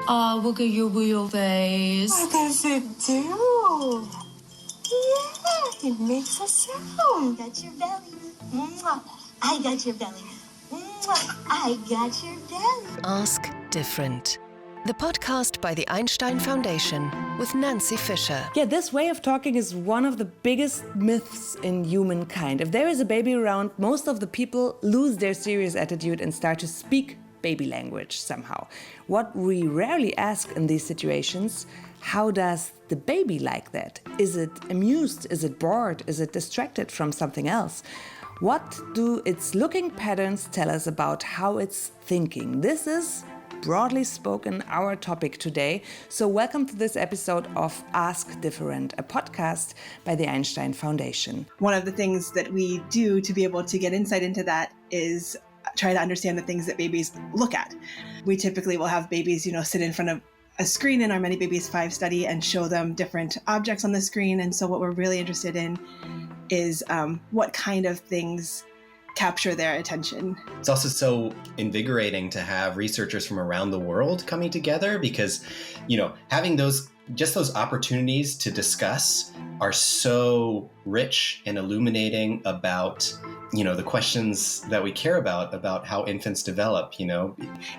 Look at your wheelbase. What does it do? Yeah, it makes a sound. Got your belly. Mwah. I got your belly. Mwah. I got your belly. Ask Different. The podcast by the Einstein Foundation with Nancy Fisher. Yeah, this way of talking is one of the biggest myths in humankind. If there is a baby around, most of the people lose their serious attitude and start to speak baby language somehow. What we rarely ask in these situations, how does the baby like that? Is it amused? Is it bored? Is it distracted from something else? What do its looking patterns tell us about how it's thinking? This is, broadly spoken, our topic today. So welcome to this episode of Ask Different, a podcast by the Einstein Foundation. One of the things that we do to be able to get insight into that is try to understand the things that babies look at. We typically will have babies, sit in front of a screen in our ManyBabies5 study and show them different objects on the screen. And so what we're really interested in is what kind of things capture their attention. It's also so invigorating to have researchers from around the world coming together because, having those opportunities to discuss are so rich and illuminating about, the questions that we care about how infants develop,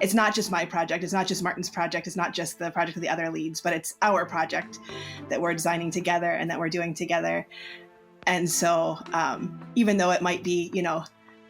It's not just my project. It's not just Martin's project. It's not just the project of the other leads, but it's our project that we're designing together and that we're doing together. And so even though it might be,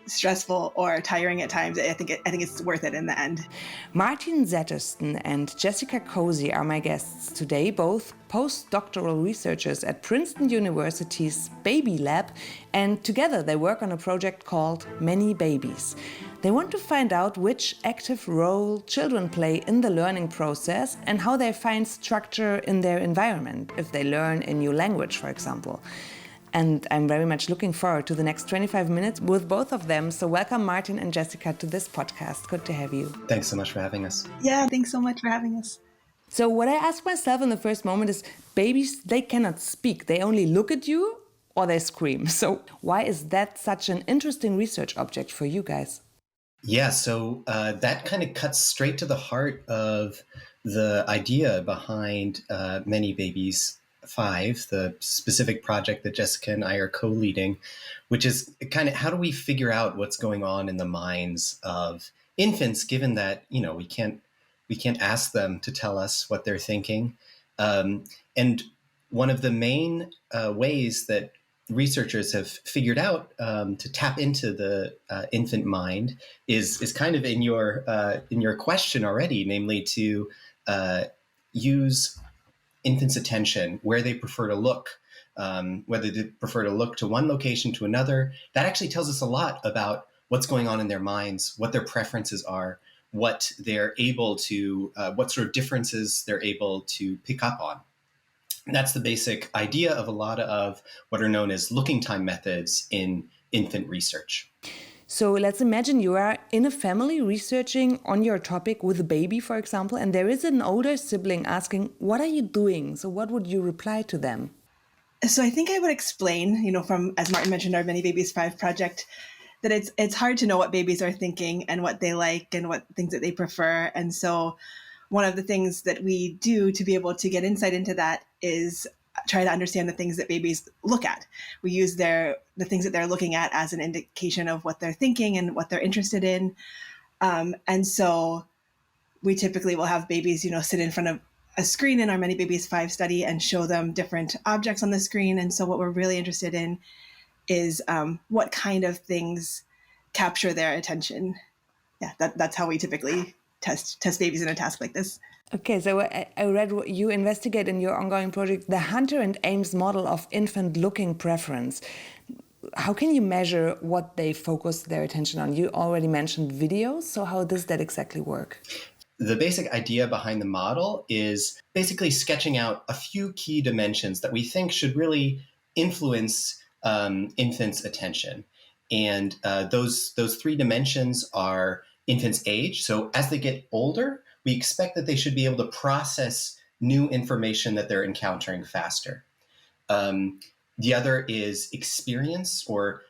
stressful or tiring at times, I think it's worth it in the end. Martin Zettersten and Jessica Kosie are my guests today, both postdoctoral researchers at Princeton University's Baby Lab, and together they work on a project called ManyBabies. They want to find out which active role children play in the learning process and how they find structure in their environment, if they learn a new language, for example. And I'm very much looking forward to the next 25 minutes with both of them. So welcome, Martin and Jessica, to this podcast. Good to have you. Thanks so much for having us. Yeah, thanks so much for having us. So what I asked myself in the first moment is, babies, they cannot speak. They only look at you or they scream. So why is that such an interesting research object for you guys? Yeah, so that kind of cuts straight to the heart of the idea behind ManyBabies5, the specific project that Jessica and I are co-leading, which is kind of how do we figure out what's going on in the minds of infants, given that, we can't ask them to tell us what they're thinking. And one of the main ways that researchers have figured out to tap into the infant mind is kind of in your question already, namely to use infants' attention, where they prefer to look, whether they prefer to look to one location to another. That actually tells us a lot about what's going on in their minds, what their preferences are, what they're able to, what sort of differences they're able to pick up on. And that's the basic idea of a lot of what are known as looking time methods in infant research. So let's imagine you are in a family researching on your topic with a baby, for example, and there is an older sibling asking, what are you doing? So what would you reply to them? So I think I would explain, from, as Martin mentioned, our ManyBabies5 project, that it's hard to know what babies are thinking and what they like and what things that they prefer. And so one of the things that we do to be able to get insight into that is try to understand the things that babies look at. We use the things that they're looking at as an indication of what they're thinking and what they're interested in. And so we typically will have babies, sit in front of a screen in our ManyBabies5 study and show them different objects on the screen. And so what we're really interested in is what kind of things capture their attention. Yeah, that's how we typically test babies in a task like this. Okay, so I read what you investigate in your ongoing project, the Hunter and Ames model of infant looking preference. How can you measure what they focus their attention on? You already mentioned videos, so how does that exactly work? The basic idea behind the model is basically sketching out a few key dimensions that we think should really influence infants' attention. And those three dimensions are infants' age. So as they get older, we expect that they should be able to process new information that they're encountering faster. The other is experience or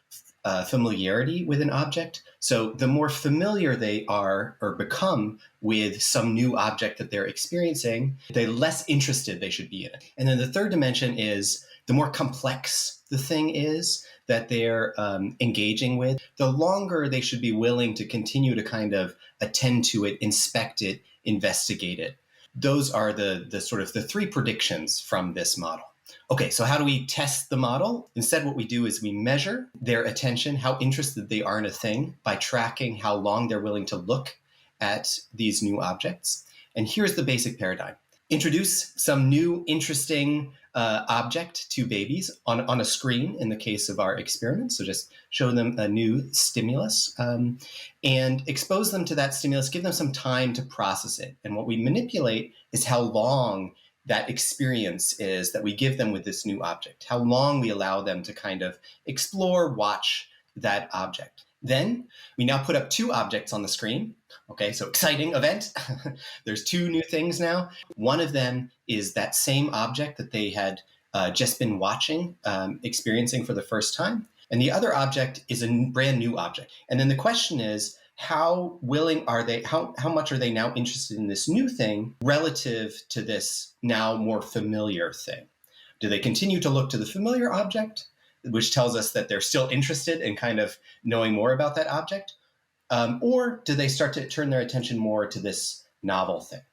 familiarity with an object. So the more familiar they are or become with some new object that they're experiencing, the less interested they should be in it. And then the third dimension is the more complex the thing is that they're engaging with, the longer they should be willing to continue to kind of attend to it, inspect it, investigate it. Those are the sort of the three predictions from this model. Okay, so how do we test the model? Instead, what we do is we measure their attention, how interested they are in a thing, by tracking how long they're willing to look at these new objects. And here's the basic paradigm. Introduce some new interesting object to babies on a screen in the case of our experiment. So just show them a new stimulus and expose them to that stimulus, give them some time to process it. And what we manipulate is how long that experience is that we give them with this new object, how long we allow them to kind of explore, watch that object. Then we now put up two objects on the screen. Okay, so exciting event. There's two new things now. One of them is that same object that they had just been watching, experiencing for the first time. And the other object is a brand new object. And then the question is, how willing are they, how much are they now interested in this new thing relative to this now more familiar thing? Do they continue to look to the familiar object, which tells us that they're still interested in kind of knowing more about that object? Or do they start to turn their attention more to this novel thing?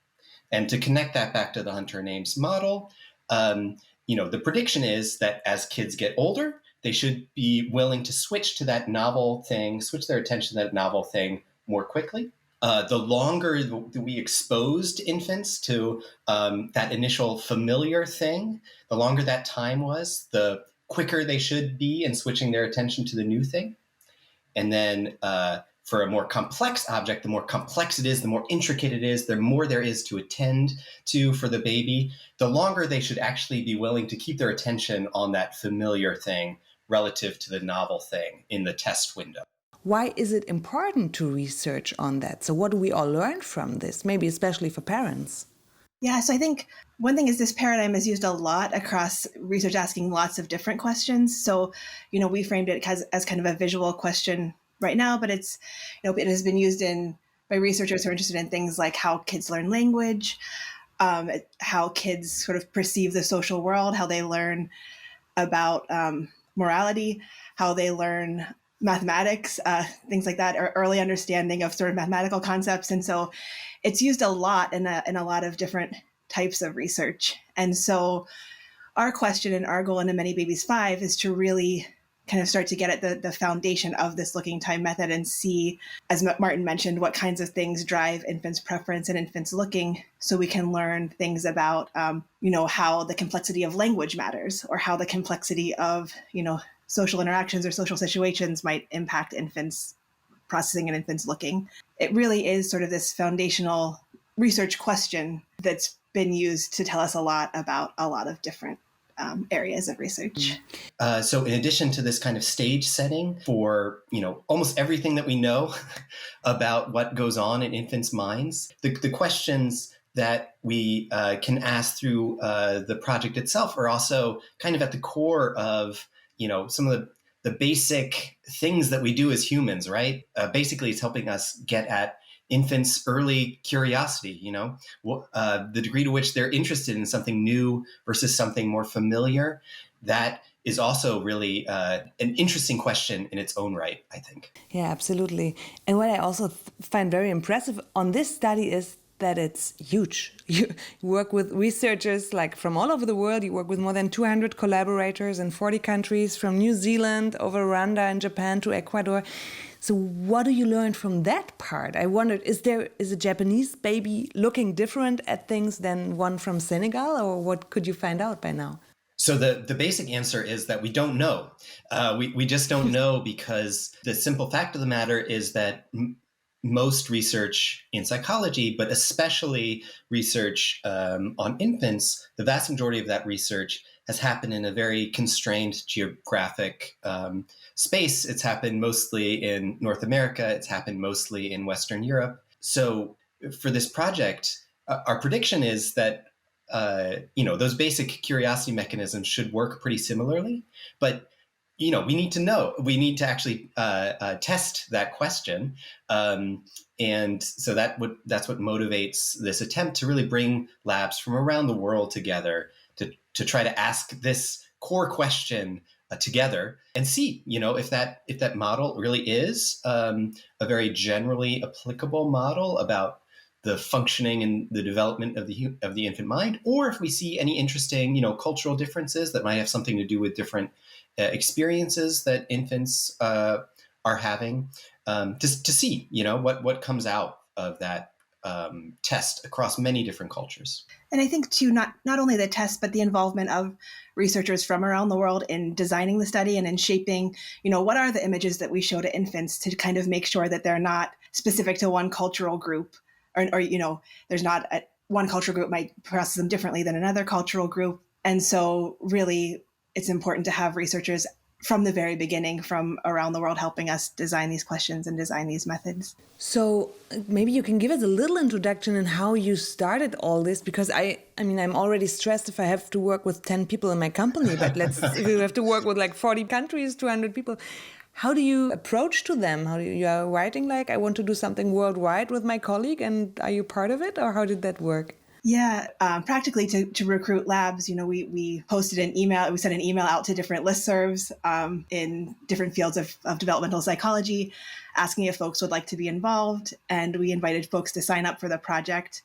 And to connect that back to the Hunter and Ames model, the prediction is that as kids get older, they should be willing to switch to that novel thing, switch their attention to that novel thing more quickly. The longer we exposed infants to that initial familiar thing, the longer that time was, the quicker they should be in switching their attention to the new thing. And then for a more complex object, the more complex it is, the more intricate it is, the more there is to attend to for the baby, the longer they should actually be willing to keep their attention on that familiar thing relative to the novel thing in the test window. Why is it important to research on that? So what do we all learn from this, maybe especially for parents? Yeah, so I think one thing is this paradigm is used a lot across research, asking lots of different questions. So, we framed it as kind of a visual question right now, but it's, it has been used by researchers who are interested in things like how kids learn language, how kids sort of perceive the social world, how they learn about morality, how they learn mathematics, things like that, or early understanding of sort of mathematical concepts. And so it's used a lot in a lot of different types of research. And so our question and our goal in the ManyBabies5 is to really kind of start to get at the foundation of this looking time method and see, as Martin mentioned, what kinds of things drive infants' preference and infants' looking, so we can learn things about, how the complexity of language matters, or how the complexity of, social interactions or social situations might impact infants' processing and infants' looking. It really is sort of this foundational research question that's been used to tell us a lot about a lot of different areas of research. So in addition to this kind of stage setting for, almost everything that we know about what goes on in infants' minds, the questions that we can ask through the project itself are also kind of at the core of, some of the basic things that we do as humans, right? Basically, it's helping us get at infants' early curiosity, the degree to which they're interested in something new versus something more familiar. That is also really an interesting question in its own right, I think. Yeah, absolutely. And what I also find very impressive on this study is that it's huge. You work with researchers from all over the world. You work with more than 200 collaborators in 40 countries, from New Zealand over Rwanda and Japan to Ecuador. So what do you learn from that part? I wondered, is a Japanese baby looking different at things than one from Senegal, or what could you find out by now? So the basic answer is that we don't know. We just don't know, because the simple fact of the matter is that most research in psychology, but especially research on infants, the vast majority of that research has happened in a very constrained geographic space. It's happened mostly in North America. It's happened mostly in Western Europe. So for this project, our prediction is that those basic curiosity mechanisms should work pretty similarly, but we need to know. We need to actually test that question, and so that's what motivates this attempt to really bring labs from around the world together to try to ask this core question together and see, if that model really is a very generally applicable model about the functioning and the development of the infant mind, or if we see any interesting, cultural differences that might have something to do with different experiences that infants are having, to see, what comes out of that test across many different cultures. And I think too, not only the test, but the involvement of researchers from around the world in designing the study and in shaping, what are the images that we show to infants, to kind of make sure that they're not specific to one cultural group, or there's not one cultural group might process them differently than another cultural group. And so really it's important to have researchers from the very beginning from around the world helping us design these questions and design these methods. So maybe you can give us a little introduction in how you started all this, because I mean, I'm already stressed if I have to work with 10 people in my company, but if you have to work with like 40 countries, 200 people. How do you approach to them? How do you are writing like, I want to do something worldwide with my colleague, and are you part of it, or how did that work? Yeah, practically to recruit labs, we posted an email, we sent an email out to different listservs in different fields of developmental psychology, asking if folks would like to be involved. And we invited folks to sign up for the project.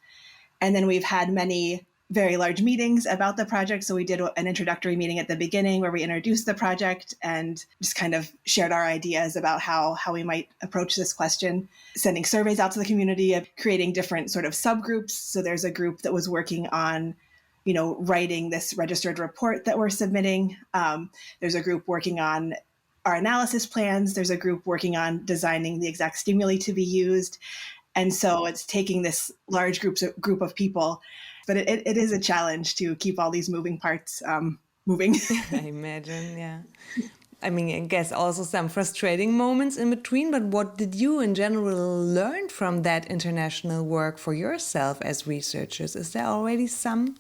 And then we've had many very large meetings about the project. So we did an introductory meeting at the beginning where we introduced the project and just kind of shared our ideas about how we might approach this question, sending surveys out to the community, creating different sort of subgroups. So there's a group that was working on, writing this registered report that we're submitting. There's a group working on our analysis plans. There's a group working on designing the exact stimuli to be used. And so it's taking this large group of people. But it is a challenge to keep all these moving parts moving. I imagine, yeah. I mean, I guess also some frustrating moments in between, but what did you in general learn from that international work for yourself as researchers? Is there already some?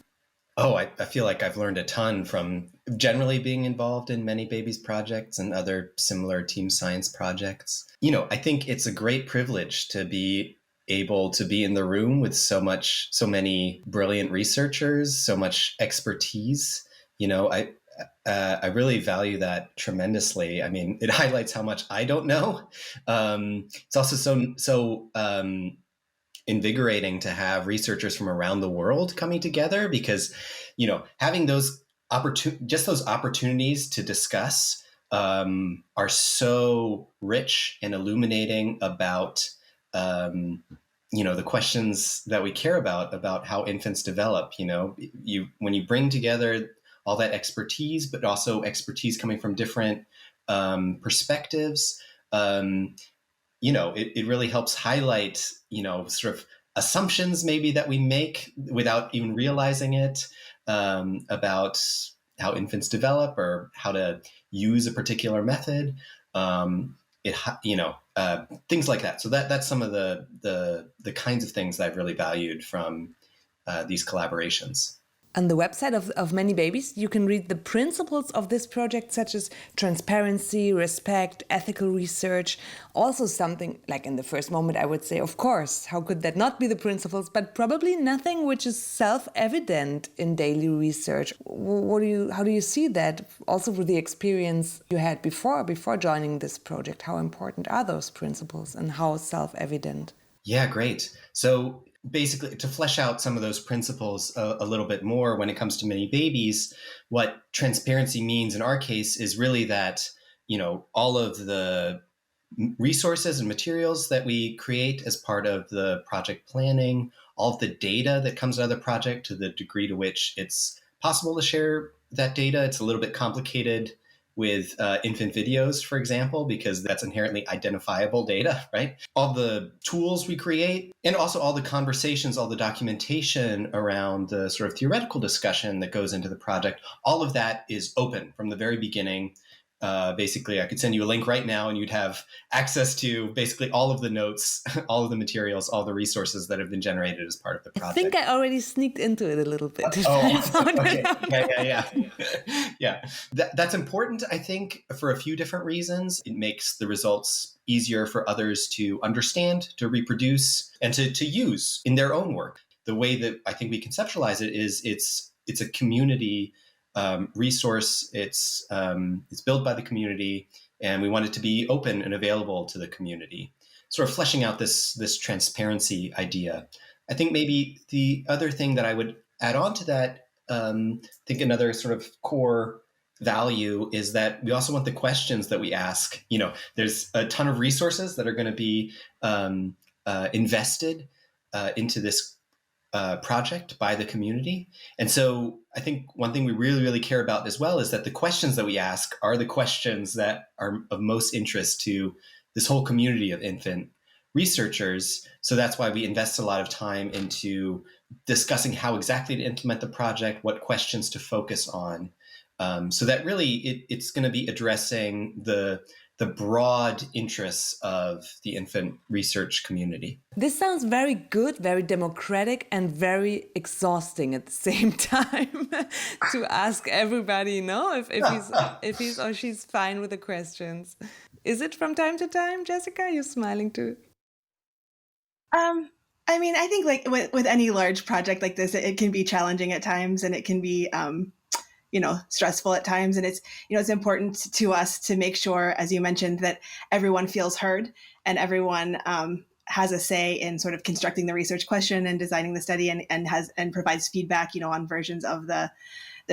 Oh, I feel like I've learned a ton from generally being involved in ManyBabies projects and other similar team science projects. I think it's a great privilege to be able to be in the room with so many brilliant researchers, so much expertise. I really value that tremendously. I mean, it highlights how much I don't know. It's also so invigorating to have researchers from around the world coming together, because, having those opportunities to discuss are so rich and illuminating about the questions that we care about how infants develop. When you bring together all that expertise, but also expertise coming from different perspectives, it really helps highlight, sort of assumptions maybe that we make without even realizing it, about how infants develop or how to use a particular method. Things like that. So that's some of the kinds of things that I've really valued from these collaborations. On the website of ManyBabies, you can read the principles of this project, such as transparency, respect, ethical research. Also something like in the first moment, I would say, of course, how could that not be the principles? But probably nothing which is self-evident in daily research. How do you see that? Also with the experience you had before joining this project, how important are those principles and how self-evident? Yeah, great. So basically, to flesh out some of those principles a little bit more when it comes to ManyBabies, what transparency means in our case is really that, all of the resources and materials that we create as part of the project planning, all of the data that comes out of the project, to the degree to which it's possible to share that data. It's a little bit complicated with infant videos, for example, because that's inherently identifiable data, right? All the tools we create, and also all the conversations, all the documentation around the sort of theoretical discussion that goes into the project, all of that is open from the very beginning. basically, I could send you a link right now and you'd have access to basically all of the notes, all of the materials, all the resources that have been generated as part of the project. I think I already sneaked into it a little bit. Okay. Yeah. That's important, I think, for a few different reasons. It makes the results easier for others to understand, to reproduce, and to use in their own work. The way that I think we conceptualize it is it's a community resource. It's built by the community, and we want it to be open and available to the community. Sort of fleshing out this transparency idea. I think maybe the other thing that I would add on to that, I think another sort of core value is that we also want the questions that we ask. There's a ton of resources that are going to be invested into this project by the community. And so I think one thing we really, really care about as well is that the questions that we ask are the questions that are of most interest to this whole community of infant researchers. So that's why we invest a lot of time into discussing how exactly to implement the project, what questions to focus on. So that really it's going to be addressing the broad interests of the infant research community. This sounds very good, very democratic, and very exhausting at the same time to ask everybody, if he's or she's fine with the questions. Is it from time to time, Jessica? You're smiling too. I mean, I think like with any large project like this, it can be challenging at times, and it can be stressful at times. And it's important to us to make sure, as you mentioned, that everyone feels heard and everyone has a say in sort of constructing the research question and designing the study and provides feedback, on versions of the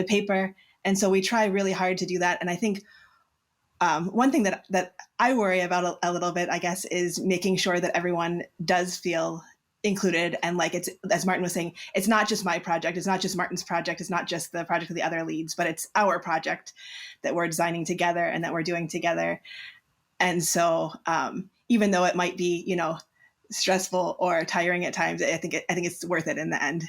paper. And so we try really hard to do that. And I think one thing that I worry about a little bit, I guess, is making sure that everyone does feel included. And like it's, as Martin was saying, it's not just my project. It's not just Martin's project. It's not just the project of the other leads, but it's our project that we're designing together and that we're doing together. And so even though it might be, stressful or tiring at times, I think it's worth it in the end.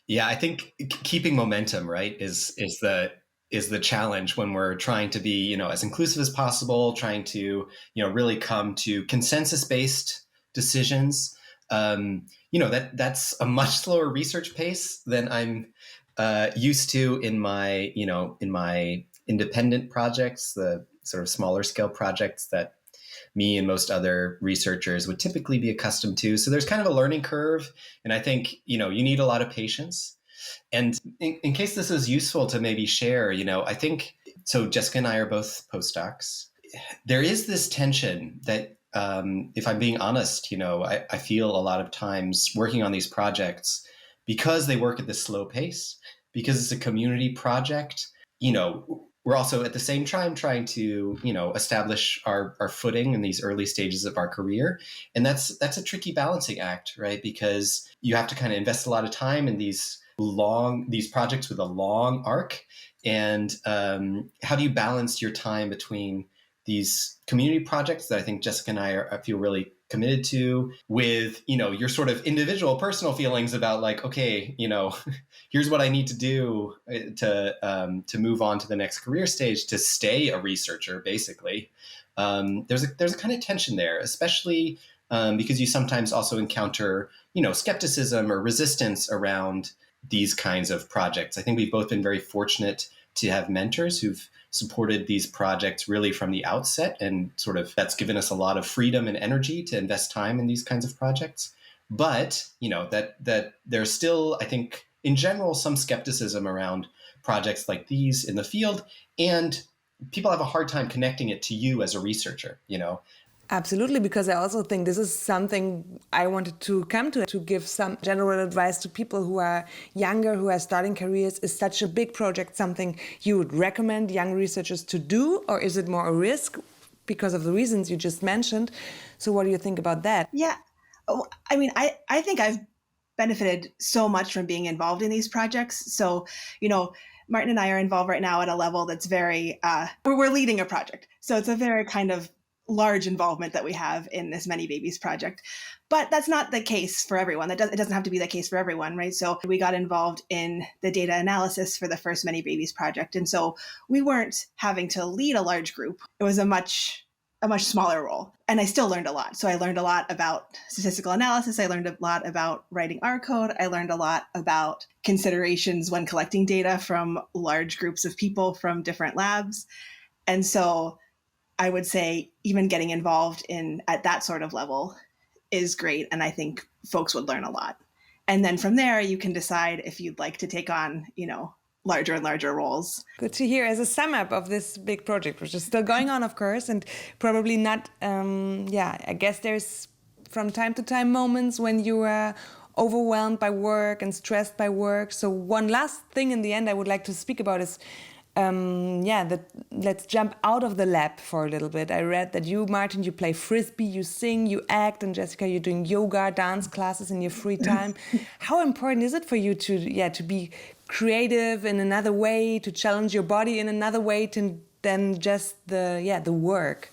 Yeah, I think keeping momentum, right, is the challenge when we're trying to be, as inclusive as possible, trying to, really come to consensus-based decisions. That's a much slower research pace than I'm used to in my independent projects, the sort of smaller scale projects that me and most other researchers would typically be accustomed to. So there's kind of a learning curve. And I think, you need a lot of patience. And in case this is useful to maybe share, I think, so Jessica and I are both postdocs. There is this tension that, if I'm being honest, I feel a lot of times working on these projects because they work at this slow pace, because it's a community project, we're also at the same time trying to, establish our footing in these early stages of our career. And that's a tricky balancing act, right? Because you have to kind of invest a lot of time in these projects with a long arc. And how do you balance your time between these community projects that I think Jessica and I feel really committed to with, your sort of individual personal feelings about like, okay, here's what I need to do to move on to the next career stage, to stay a researcher, basically. There's a kind of tension there, especially because you sometimes also encounter, skepticism or resistance around these kinds of projects. I think we've both been very fortunate to have mentors who've supported these projects really from the outset, and sort of that's given us a lot of freedom and energy to invest time in these kinds of projects. But, that there's still, I think, in general, some skepticism around projects like these in the field, and people have a hard time connecting it to you as a researcher, Absolutely, because I also think this is something I wanted to come to give some general advice to people who are younger, who are starting careers. Is such a big project something you would recommend young researchers to do, or is it more a risk because of the reasons you just mentioned? So what do you think about that? Yeah, I mean, I think I've benefited so much from being involved in these projects. So, Martin and I are involved right now at a level that's very, we're leading a project. So it's a very kind of large involvement that we have in this ManyBabies project. But that's not the case for everyone. It doesn't have to be the case for everyone, right? So we got involved in the data analysis for the first ManyBabies project. And so we weren't having to lead a large group. It was a much smaller role. And I still learned a lot. So I learned a lot about statistical analysis. I learned a lot about writing R code. I learned a lot about considerations when collecting data from large groups of people from different labs. And so I would say even getting involved at that sort of level is great. And I think folks would learn a lot. And then from there, you can decide if you'd like to take on, larger and larger roles. Good to hear. As a sum up of this big project, which is still going on, of course, and probably not, I guess there's from time to time moments when you are overwhelmed by work and stressed by work. So one last thing in the end I would like to speak about is let's jump out of the lab for a little bit. I read that you, Martin, you play frisbee, you sing, you act, and Jessica, you're doing yoga, dance classes in your free time. How important is it for you to be creative in another way, to challenge your body in another way than just the work?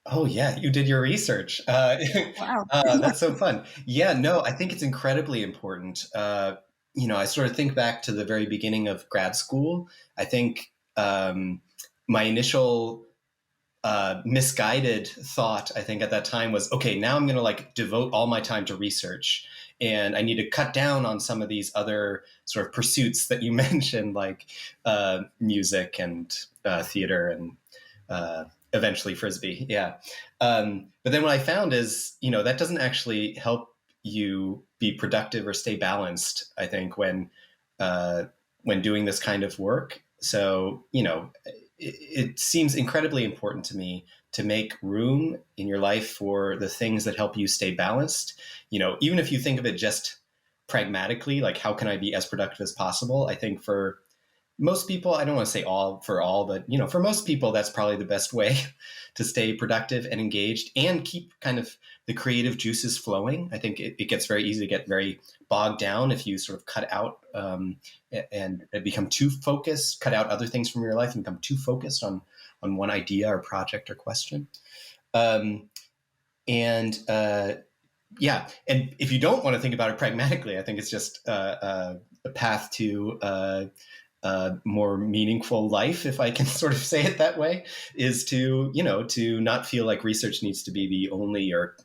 Oh yeah, you did your research. Wow. That's so fun. Yeah, no, I think it's incredibly important. I sort of think back to the very beginning of grad school. I think my initial misguided thought, I think at that time was, okay, now I'm going to devote all my time to research, and I need to cut down on some of these other sort of pursuits that you mentioned, like music and theater and eventually frisbee. Yeah. But then what I found is, that doesn't actually help you be productive or stay balanced, I think, when doing this kind of work. So, it seems incredibly important to me to make room in your life for the things that help you stay balanced. Even if you think of it just pragmatically, like how can I be as productive as possible? I think for most people, I don't want to say all, but for most people, that's probably the best way to stay productive and engaged and keep kind of the creative juices flowing. I think it gets very easy to get very bogged down if you sort of cut out and become too focused, cut out other things from your life and become too focused on one idea or project or question. And if you don't want to think about it pragmatically, I think it's just a path to more meaningful life, if I can sort of say it that way, is to not feel like research needs to be the only or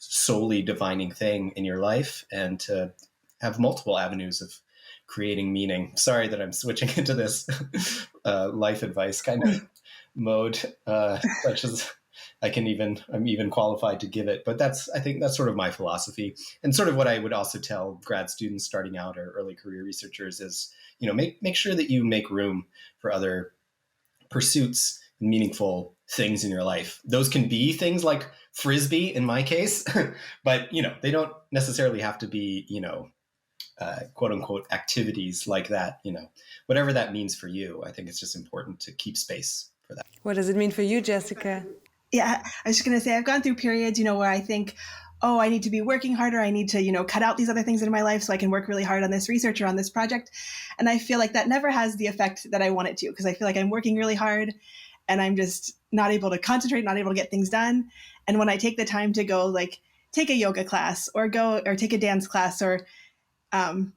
solely defining thing in your life, and to have multiple avenues of creating meaning. Sorry that I'm switching into this life advice kind of mode, such as I'm even qualified to give it. But I think that's sort of my philosophy, and sort of what I would also tell grad students starting out or early career researchers is, make sure that you make room for other pursuits and meaningful things in your life. Those can be things like frisbee in my case, but they don't necessarily have to be, quote unquote activities like that. Whatever that means for you, I think it's just important to keep space for that. What does it mean for you, Jessica? Yeah, I was just going to say, I've gone through periods, where I think, oh, I need to be working harder. I need to, cut out these other things in my life so I can work really hard on this research or on this project. And I feel like that never has the effect that I want it to, because I feel like I'm working really hard and I'm just not able to concentrate, not able to get things done. And when I take the time to go take a yoga class or take a dance class or, hang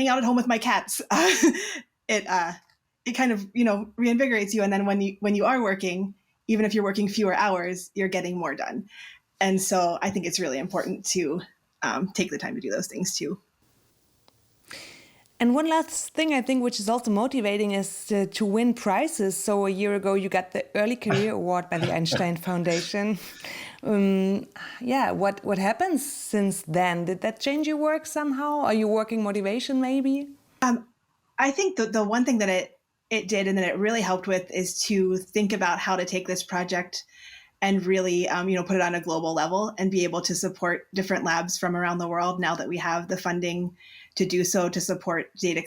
out at home with my cats, it kind of, reinvigorates you. And then when you are working, even if you're working fewer hours, you're getting more done. And so I think it's really important to take the time to do those things too. And one last thing I think, which is also motivating, is to win prizes. So a year ago, you got the Early Career Award by the Einstein Foundation. What happens since then? Did that change your work somehow? Are you working motivation maybe? I think the one thing that it did and that it really helped with is to think about how to take this project and really, put it on a global level and be able to support different labs from around the world now that we have the funding to do so, to support data,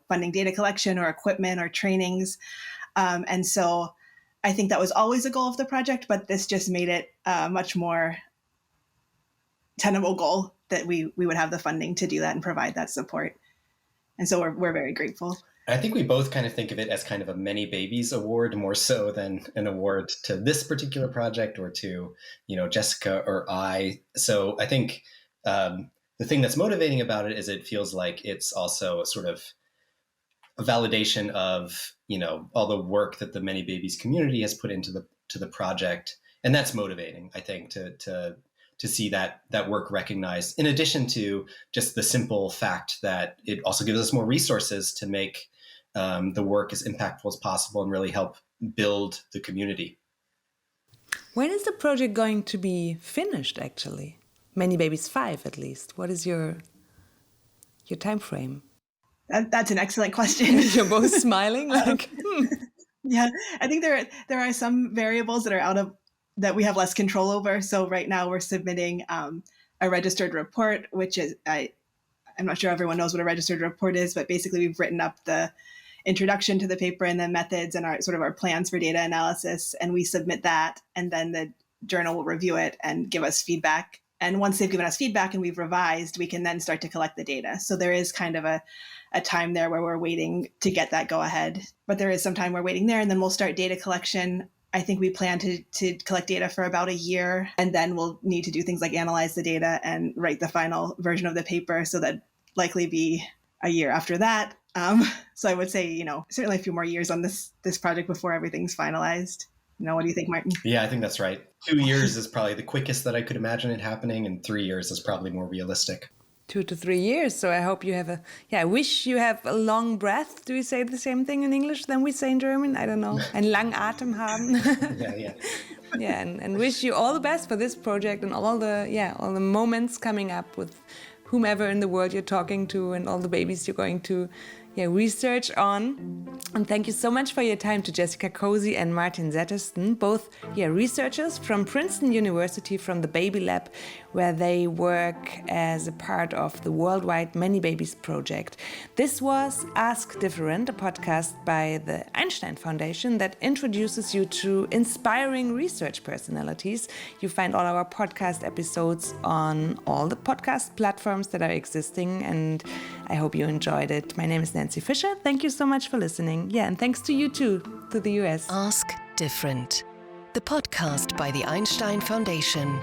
funding data collection or equipment or trainings. And so I think that was always a goal of the project, but this just made it a much more tenable goal that we would have the funding to do that and provide that support. And so we're very grateful. I think we both kind of think of it as kind of a ManyBabies award, more so than an award to this particular project or to, Jessica or I. So I think the thing that's motivating about it is it feels like it's also a sort of a validation of, all the work that the ManyBabies community has put into the project. And that's motivating, I think, to see that work recognized, in addition to just the simple fact that it also gives us more resources to make the work as impactful as possible and really help build the community. When is the project going to be finished, actually? ManyBabies5, at least. What is your time frame? That's an excellent question. You're both smiling like, Yeah, I think there are some variables that are that we have less control over. So right now we're submitting a registered report, which is, I'm not sure everyone knows what a registered report is, but basically we've written up the introduction to the paper and the methods and our plans for data analysis, and we submit that, and then the journal will review it and give us feedback. And once they've given us feedback and we've revised, we can then start to collect the data. So there is kind of a time there where we're waiting to get that go ahead, but there is some time we're waiting there, and then we'll start data collection. I think we plan to collect data for about a year, and then we'll need to do things like analyze the data and write the final version of the paper. So that'd likely be a year after that. So I would say, certainly a few more years on this project before everything's finalized. What do you think, Martin? Yeah, I think that's right. 2 years is probably the quickest that I could imagine it happening, and 3 years is probably more realistic. 2 to 3 years. So I hope you have I wish you have a long breath. Do we say the same thing in English than we say in German? I don't know. Ein lang Atem haben. Yeah. Yeah, and wish you all the best for this project and all the moments coming up with whomever in the world you're talking to and all the babies you're going to research on. And thank you so much for your time to Jessica Kosie and Martin Zettersten, both researchers from Princeton University, from the Baby Lab, where they work as a part of the worldwide ManyBabies project. This was Ask Different, a podcast by the Einstein Foundation that introduces you to inspiring research personalities. You find all our podcast episodes on all the podcast platforms that are existing, and I hope you enjoyed it. My name is Nancy Fisher. Thank you so much for listening. And thanks to you too, to the US. Ask Different, the podcast by the Einstein Foundation.